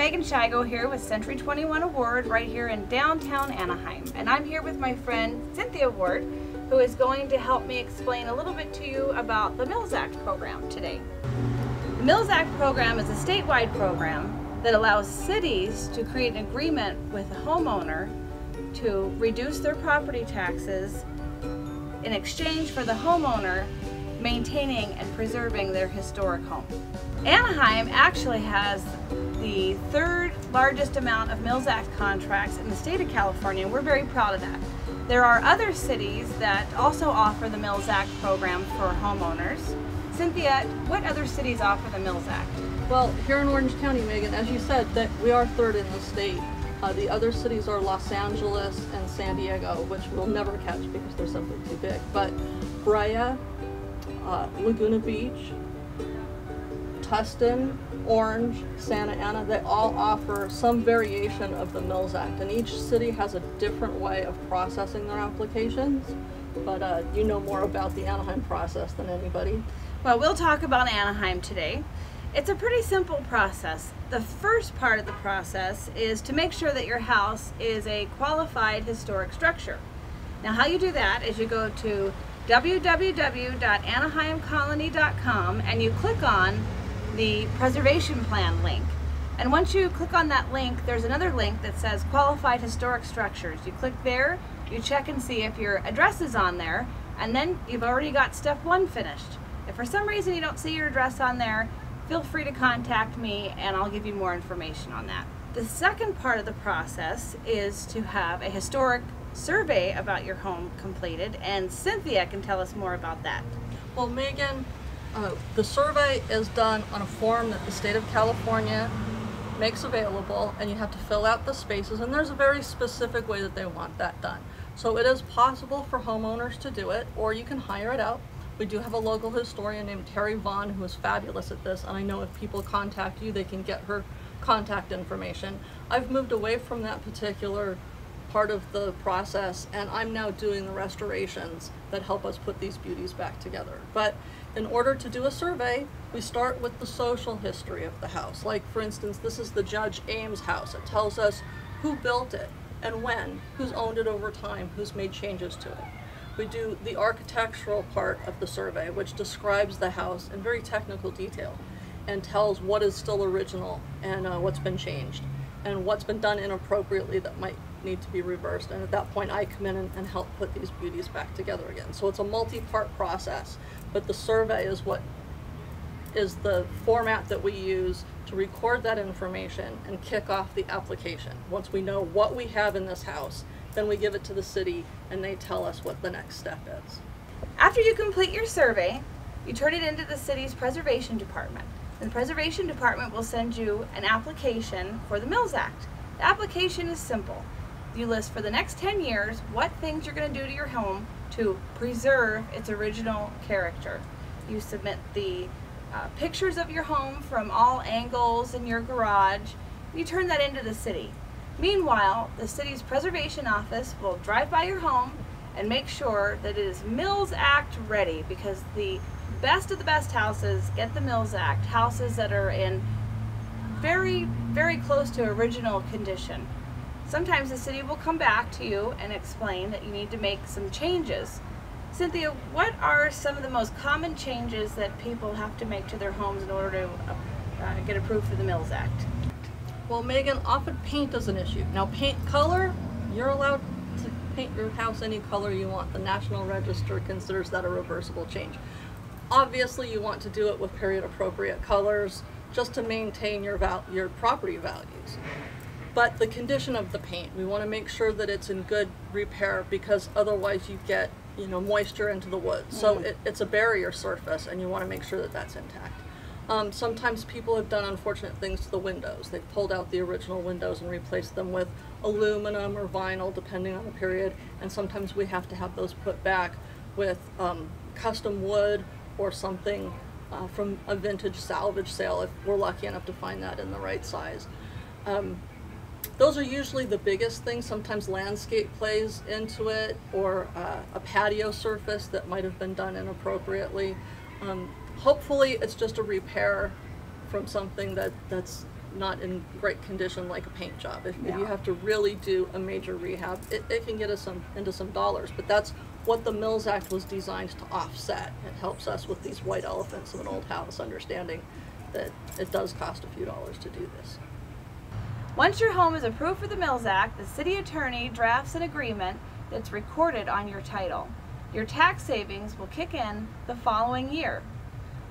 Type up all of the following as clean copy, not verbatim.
Meghan Shigo here with Century 21 Award right here in downtown Anaheim. And I'm here with my friend Cynthia Ward, who is going to help me explain a little bit to you about the Mills Act program today. The Mills Act program is a statewide program that allows cities to create an agreement with a homeowner to reduce their property taxes in exchange for the homeowner maintaining and preserving their historic home. Anaheim actually has the third largest amount of Mills Act contracts in the state of California, and we're very proud of that. There are other cities that also offer the Mills Act program for homeowners. Cynthia, what other cities offer the Mills Act? Well, here in Orange County, Megan, as you said, that we are third in the state. The other cities are Los Angeles and San Diego, which we'll never catch because they're simply too big. But Brea, Laguna Beach, Tustin, Orange, Santa Ana, they all offer some variation of the Mills Act, and each city has a different way of processing their applications, but you know more about the Anaheim process than anybody. Well, we'll talk about Anaheim today. It's a pretty simple process. The first part of the process is to make sure that your house is a qualified historic structure. Now, how you do that is you go to www.anaheimcolony.com and you click on the preservation plan link. And once you click on that link, there's another link that says qualified historic structures. You click there, you check and see if your address is on there, and then you've already got step one finished. If for some reason you don't see your address on there, feel free to contact me and I'll give you more information on that. The second part of the process is to have a historic survey about your home completed, and Cynthia can tell us more about that. Well, Megan, the survey is done on a form that the state of California makes available, and you have to fill out the spaces, and there's a very specific way that they want that done. So it is possible for homeowners to do it, or you can hire it out. We do have a local historian named Terry Vaughn who is fabulous at this, and I know if people contact you, they can get her contact information. I've moved away from that particular part of the process, and I'm now doing the restorations that help us put these beauties back together. But in order to do a survey, we start with the social history of the house. Like, for instance, this is the Judge Ames house. It tells us who built it and when, who's owned it over time, who's made changes to it. We do the architectural part of the survey, which describes the house in very technical detail and tells what is still original and what's been changed and what's been done inappropriately that might need to be reversed. And at that point, I come in and help put these beauties back together again. So it's a multi-part process, but the survey is what is the format that we use to record that information and kick off the application. Once we know what we have in this house, then we give it to the city and they tell us what the next step is. After you complete your survey, you turn it into the city's preservation department. And the preservation department will send you an application for the Mills Act. The application is simple. You list for the next 10 years what things you're going to do to your home to preserve its original character. You submit the pictures of your home from all angles in your garage. You turn that into the city. Meanwhile, the city's preservation office will drive by your home and make sure that it is Mills Act ready, because the best of the best houses get the Mills Act, houses that are in very, very close to original condition. Sometimes the city will come back to you and explain that you need to make some changes. Cynthia, what are some of the most common changes that people have to make to their homes in order to get approved for the Mills Act? Well, Megan, often paint is an issue. Now, paint color, you're allowed to paint your house any color you want. The National Register considers that a reversible change. Obviously, you want to do it with period appropriate colors just to maintain your property values. But the condition of the paint, we want to make sure that it's in good repair, because otherwise you get, moisture into the wood. So it's a barrier surface, and you want to make sure that that's intact. Sometimes people have done unfortunate things to the windows. They've pulled out the original windows and replaced them with aluminum or vinyl, depending on the period. And sometimes we have to have those put back with custom wood or something from a vintage salvage sale, if we're lucky enough to find that in the right size. Those are usually the biggest things. Sometimes landscape plays into it, or a patio surface that might have been done inappropriately. Hopefully it's just a repair from something that's not in great condition like a paint job. If Yeah. you have to really do a major rehab, it can get us into some dollars, but that's what the Mills Act was designed to offset. It helps us with these white elephants of an old house, understanding that it does cost a few dollars to do this. Once your home is approved for the Mills Act, the city attorney drafts an agreement that's recorded on your title. Your tax savings will kick in the following year.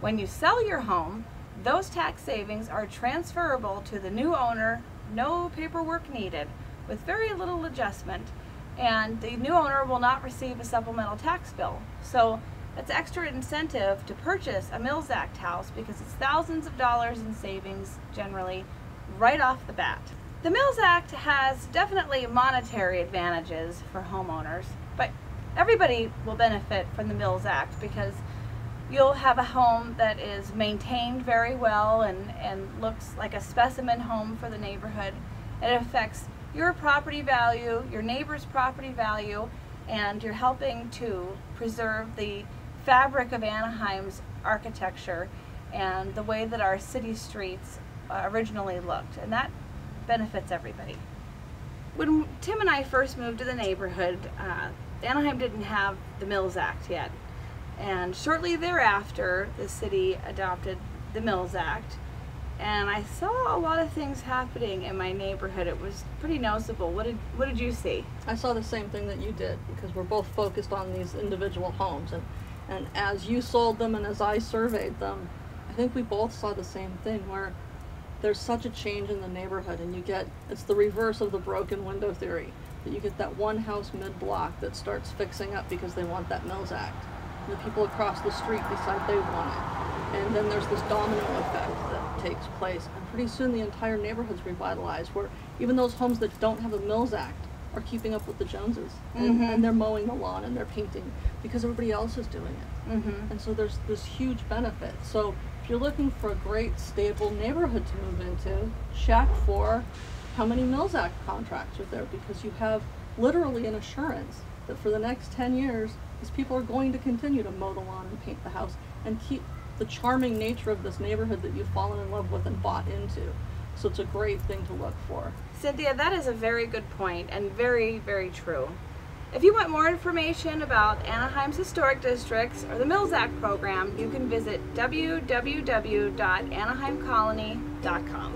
When you sell your home, those tax savings are transferable to the new owner, no paperwork needed, with very little adjustment, and the new owner will not receive a supplemental tax bill. So that's extra incentive to purchase a Mills Act house because it's thousands of dollars in savings generally right off the bat. The Mills Act has definitely monetary advantages for homeowners, but everybody will benefit from the Mills Act because you'll have a home that is maintained very well and looks like a specimen home for the neighborhood. It affects your property value, your neighbor's property value, and you're helping to preserve the fabric of Anaheim's architecture and the way that our city streets originally looked, and that benefits everybody. When Tim and I first moved to the neighborhood, Anaheim didn't have the Mills Act yet. And shortly thereafter, the city adopted the Mills Act, and I saw a lot of things happening in my neighborhood. It was pretty noticeable. What did you see? I saw the same thing that you did, because we're both focused on these individual homes, and as you sold them and as I surveyed them, I think we both saw the same thing, where there's such a change in the neighborhood, and it's the reverse of the broken window theory, that you get that one house mid-block that starts fixing up because they want that Mills Act. The people across the street decide they want it. And then there's this domino effect that takes place. And pretty soon the entire neighborhood's revitalized, where even those homes that don't have a Mills Act are keeping up with the Joneses. And they're mowing the lawn and they're painting because everybody else is doing it. And so there's this huge benefit. So if you're looking for a great, stable neighborhood to move into, check for how many Mills Act contracts are there, because you have literally an assurance that for the next 10 years, these people are going to continue to mow the lawn and paint the house and keep the charming nature of this neighborhood that you've fallen in love with and bought into. So it's a great thing to look for. Cynthia, that is a very good point and very, very true. If you want more information about Anaheim's historic districts or the Mills Act program, you can visit www.anaheimcolony.com.